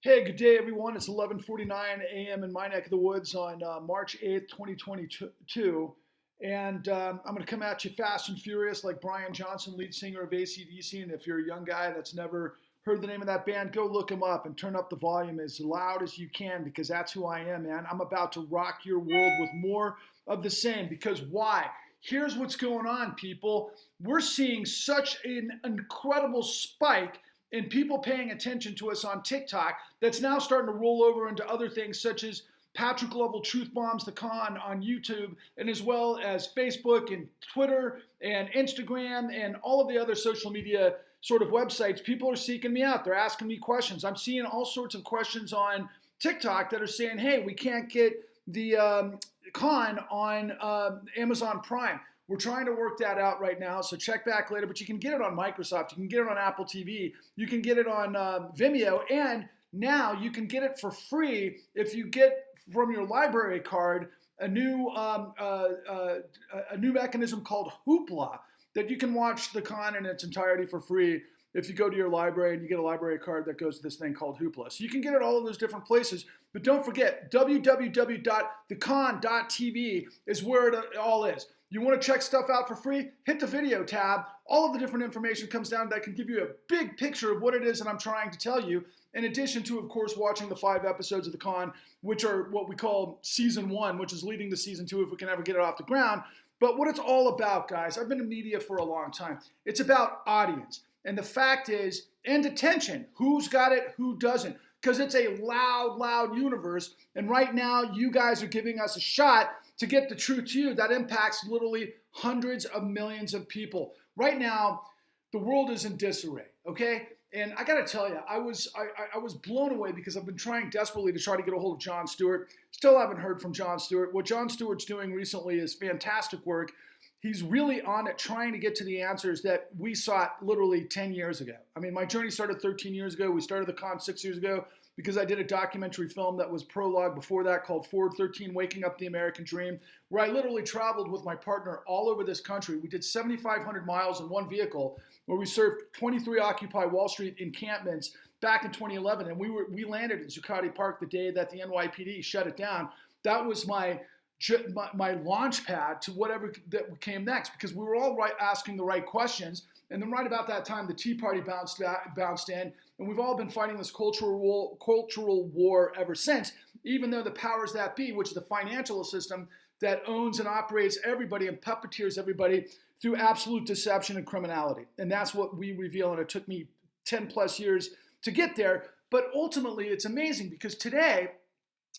Hey, good day, everyone. It's 11:49 a.m. in my neck of the woods on March 8th, 2022. And I'm going to come at you fast and furious like Brian Johnson, lead singer of AC/DC. And if you're a young guy that's never heard the name of that band, go look him up and turn up the volume as loud as you can because that's who I am, man. I'm about to rock your world with more of the same. Because why? Here's what's going on, people. We're seeing such an incredible spike and people paying attention to us on TikTok that's now starting to roll over into other things such as Patrick Lovell Truth Bombs the Con on YouTube, and as well as Facebook and Twitter and Instagram and all of the other social media sort of websites. People are seeking me out. They're asking me questions. I'm seeing all sorts of questions on TikTok that are saying, hey, we can't get the con on Amazon Prime. We're trying to work that out right now, so check back later. But you can get it on Microsoft. You can get it on Apple TV. You can get it on Vimeo. And now you can get it for free if you get from your library card a new mechanism called Hoopla that you can watch the con in its entirety for free if you go to your library and you get a library card that goes to this thing called Hoopla. So you can get it all of those different places. But don't forget, www.thecon.tv is where it all is. You want to check stuff out for free? Hit the video tab. All of the different information comes down that can give you a big picture of what it is that I'm trying to tell you, in addition to, of course, watching the 5 episodes of The Con, which are what we call Season 1, which is leading to Season 2 if we can ever get it off the ground. But what it's all about, guys, I've been in media for a long time. It's about audience. And the fact is, and attention, who's got it, who doesn't. Because it's a loud, loud universe. And right now, you guys are giving us a shot to get the truth to you that impacts literally hundreds of millions of people. Right now, the world is in disarray, okay? And I gotta tell you, I was blown away because I've been trying desperately to try to get a hold of Jon Stewart. Still haven't heard from Jon Stewart. What Jon Stewart's doing recently is fantastic work. He's really on it trying to get to the answers that we sought literally 10 years ago. I mean, my journey started 13 years ago. We started the con 6 years ago because I did a documentary film that was prologue before that called Forward 13, Waking Up the American Dream, where I literally traveled with my partner all over this country. We did 7,500 miles in one vehicle where we served 23 Occupy Wall Street encampments back in 2011. And we landed at Zuccotti Park the day that the NYPD shut it down. That was my launch pad to whatever that came next, because we were all asking the right questions. And then right about that time, the Tea Party bounced in, and we've all been fighting this cultural war ever since, even though the powers that be, which is the financial system that owns and operates everybody and puppeteers everybody through absolute deception and criminality. And that's what we reveal, and it took me 10 plus years to get there. But ultimately, it's amazing because today,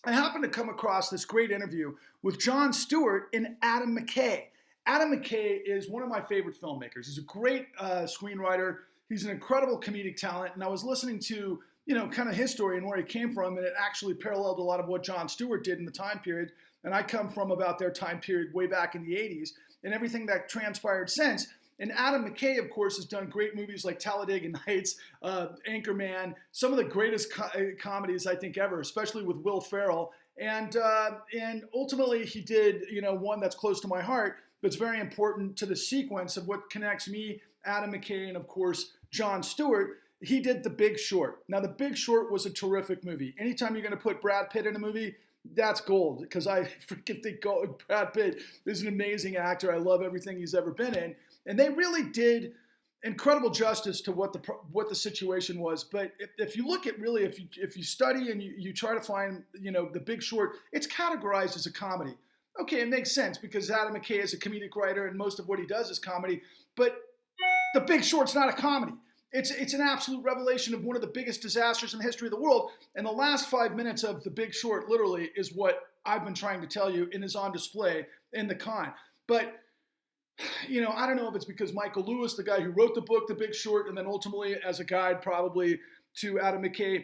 I happened to come across this great interview with Jon Stewart and Adam McKay. Adam McKay is one of my favorite filmmakers. He's a great screenwriter. He's an incredible comedic talent. And I was listening to, kind of his story and where he came from, and it actually paralleled a lot of what Jon Stewart did in the time period. And I come from about their time period way back in the 80s and everything that transpired since. And Adam McKay, of course, has done great movies like Talladega Nights, Anchorman, some of the greatest comedies I think ever, especially with Will Ferrell. And ultimately, he did one that's close to my heart, but it's very important to the sequence of what connects me, Adam McKay, and of course Jon Stewart. He did The Big Short. Now, The Big Short was a terrific movie. Anytime you're going to put Brad Pitt in a movie, that's gold, because I freaking think Brad Pitt is an amazing actor. I love everything he's ever been in. And they really did incredible justice to what the situation was. But if you look at really, if you study and you try to find, The Big Short, it's categorized as a comedy. Okay, it makes sense because Adam McKay is a comedic writer and most of what he does is comedy. But The Big Short's not a comedy. It's an absolute revelation of one of the biggest disasters in the history of the world. And the last 5 minutes of The Big Short literally is what I've been trying to tell you and is on display in the con. But I don't know if it's because Michael Lewis, the guy who wrote the book, The Big Short, and then ultimately as a guide probably to Adam McKay,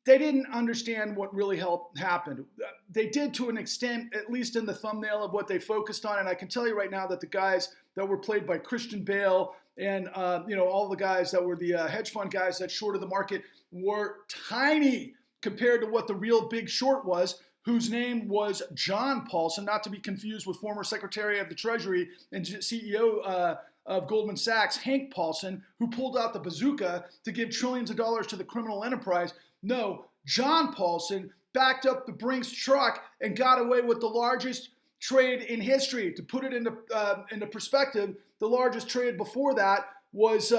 they didn't understand what really happened. They did to an extent, at least in the thumbnail of what they focused on. And I can tell you right now that the guys that were played by Christian Bale and, all the guys that were the hedge fund guys that shorted the market were tiny compared to what the real Big Short was, whose name was John Paulson, not to be confused with former Secretary of the Treasury and CEO of Goldman Sachs, Hank Paulson, who pulled out the bazooka to give trillions of dollars to the criminal enterprise. No, John Paulson backed up the Brinks truck and got away with the largest trade in history. To put it into perspective, the largest trade before that was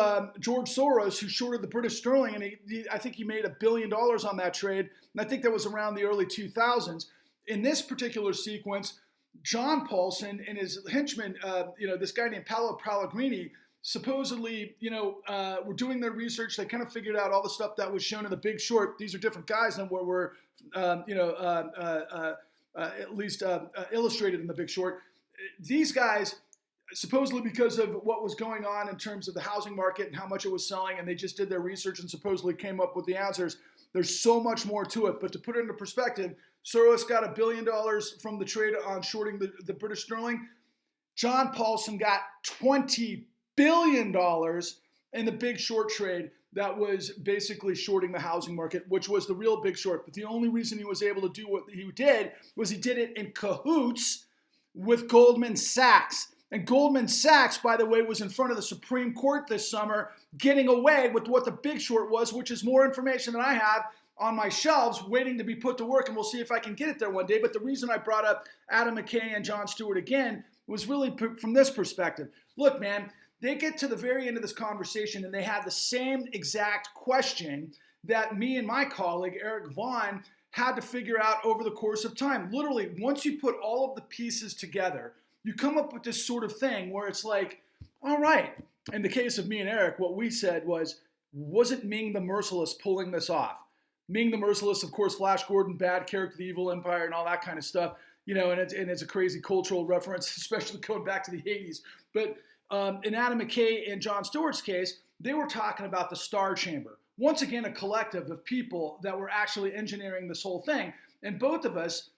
George Soros, who shorted the British sterling, and I think he made $1 billion on that trade, and I think that was around the early 2000s. In this particular sequence, John Paulson and his henchman, this guy named Paolo Pellegrini, supposedly, were doing their research. They kind of figured out all the stuff that was shown in The Big Short. These are different guys than what were, at least illustrated in The Big Short. These guys, supposedly because of what was going on in terms of the housing market and how much it was selling, and they just did their research and supposedly came up with the answers. There's so much more to it. But to put it into perspective, Soros got $1 billion from the trade on shorting the British sterling. John Paulson got $20 billion in the Big Short trade that was basically shorting the housing market, which was the real Big Short. But the only reason he was able to do what he did was he did it in cahoots with Goldman Sachs. And Goldman Sachs, by the way, was in front of the Supreme Court this summer getting away with what the Big Short was, which is more information than I have on my shelves waiting to be put to work, and we'll see if I can get it there one day. But the reason I brought up Adam McKay and Jon Stewart again was really from this perspective. Look, man, they get to the very end of this conversation and they have the same exact question that me and my colleague, Eric Vaughn, had to figure out over the course of time. Literally, once you put all of the pieces together, you come up with this sort of thing where it's like, all right. In the case of me and Eric, what we said wasn't Ming the Merciless pulling this off? Ming the Merciless, of course, Flash Gordon, bad character, the evil empire, and all that kind of stuff. And it's a crazy cultural reference, especially going back to the 80s. But in Adam McKay and Jon Stewart's case, they were talking about the Star Chamber. Once again, a collective of people that were actually engineering this whole thing. And both of us,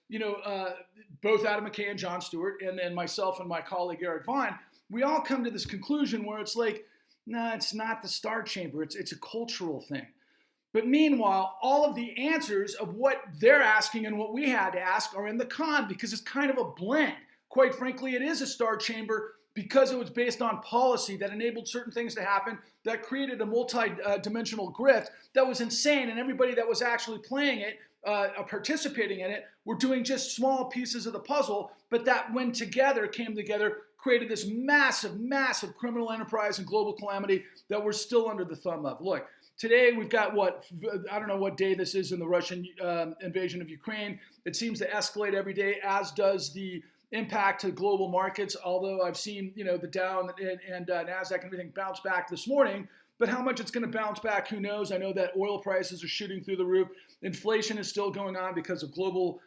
both Adam McKay and Jon Stewart, and then myself and my colleague Eric Vaughn, we all come to this conclusion where it's like, no, it's not the Star Chamber. It's a cultural thing. But meanwhile, all of the answers of what they're asking and what we had to ask are in the con, because it's kind of a blend. Quite frankly, it is a Star Chamber because it was based on policy that enabled certain things to happen, that created a multi-dimensional grift that was insane, and everybody that was actually playing it, participating in it, were doing just small pieces of the puzzle, but that when came together, created this massive, massive criminal enterprise and global calamity that we're still under the thumb of. Look, today we've got I don't know what day this is in the Russian invasion of Ukraine. It seems to escalate every day, as does the impact to global markets, although I've seen the Dow and NASDAQ and everything bounce back this morning. But how much it's going to bounce back, who knows? I know that oil prices are shooting through the roof. Inflation is still going on because of global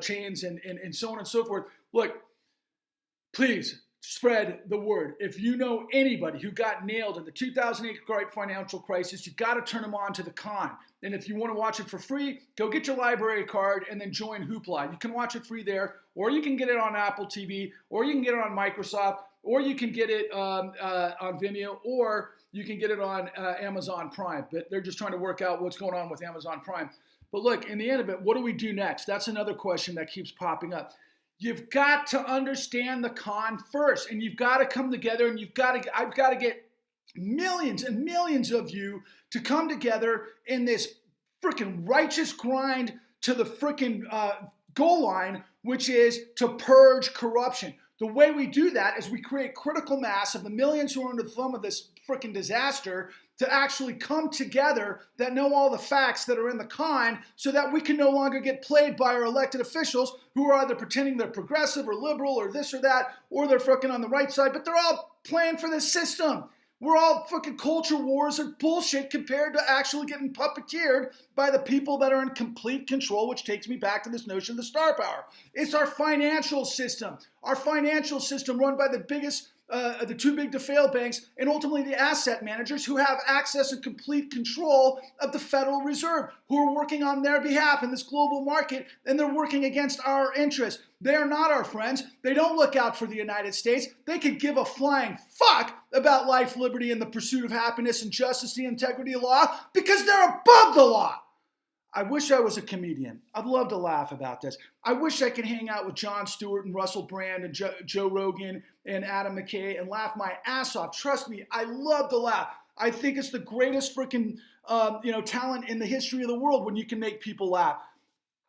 chains and so on and so forth. Look, please spread the word. If you know anybody who got nailed in the 2008 great financial crisis, you got to turn them on to the con. And if you want to watch it for free, go get your library card and then join Hoopla. You can watch it free there, or you can get it on Apple TV, or you can get it on Microsoft, or you can get it on Vimeo, or you can get it on Amazon Prime. But they're just trying to work out what's going on with Amazon Prime. But look, in the end of it, what do we do next? That's another question that keeps popping up. You've got to understand the con first, and you've got to come together, and I've got to get millions and millions of you to come together in this freaking righteous grind to the freaking goal line, which is to purge corruption. The way we do that is we create critical mass of the millions who are under the thumb of this freaking disaster to actually come together that know all the facts that are in the con, so that we can no longer get played by our elected officials who are either pretending they're progressive or liberal or this or that, or they're fucking on the right side, but they're all playing for this system. We're all fucking culture wars are bullshit compared to actually getting puppeteered by the people that are in complete control, which takes me back to this notion of the star power. It's our financial system. Our financial system run by the biggest the too big to fail banks, and ultimately the asset managers who have access and complete control of the Federal Reserve, who are working on their behalf in this global market, and they're working against our interests. They are not our friends. They don't look out for the United States. They could give a flying fuck about life, liberty, and the pursuit of happiness and justice, the integrity of law, because they're above the law. I wish I was a comedian. I'd love to laugh about this. I wish I could hang out with Jon Stewart and Russell Brand and Joe Rogan and Adam McKay and laugh my ass off. Trust me, I love to laugh. I think it's the greatest freaking talent in the history of the world when you can make people laugh.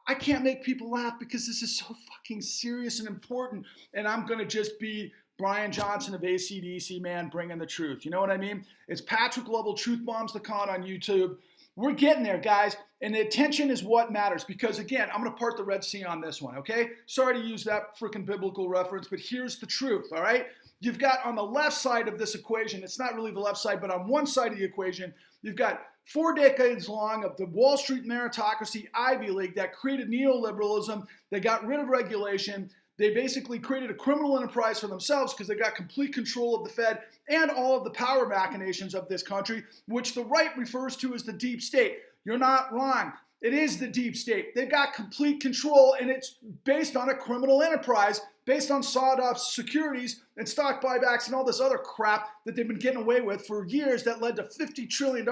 I can't make people laugh because this is so fucking serious and important, and I'm going to just be Brian Johnson of AC/DC, man, bringing the truth. You know what I mean? It's Patrick Lovell, Truth Bombs the Con on YouTube. We're getting there, guys, and the attention is what matters because, again, I'm going to part the Red Sea on this one, okay? Sorry to use that freaking biblical reference, but here's the truth, all right? You've got on the left side of this equation, it's not really the left side, but on one side of the equation, you've got 4 decades long of the Wall Street meritocracy Ivy League that created neoliberalism. They got rid of regulation. They basically created a criminal enterprise for themselves because they got complete control of the Fed and all of the power machinations of this country, which the right refers to as the deep state. You're not wrong. It is the deep state. They've got complete control, and it's based on a criminal enterprise, based on sawed-off securities and stock buybacks and all this other crap that they've been getting away with for years that led to $50 trillion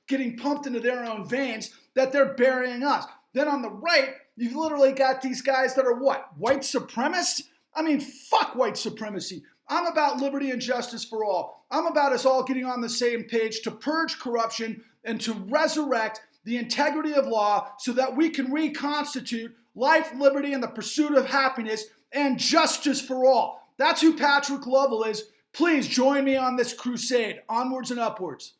getting pumped into their own veins that they're burying us. Then on the right, you've literally got these guys that are what? White supremacists? I mean, fuck white supremacy. I'm about liberty and justice for all. I'm about us all getting on the same page to purge corruption and to resurrect the integrity of law so that we can reconstitute life, liberty, and the pursuit of happiness and justice for all. That's who Patrick Lovell is. Please join me on this crusade. Onwards and upwards.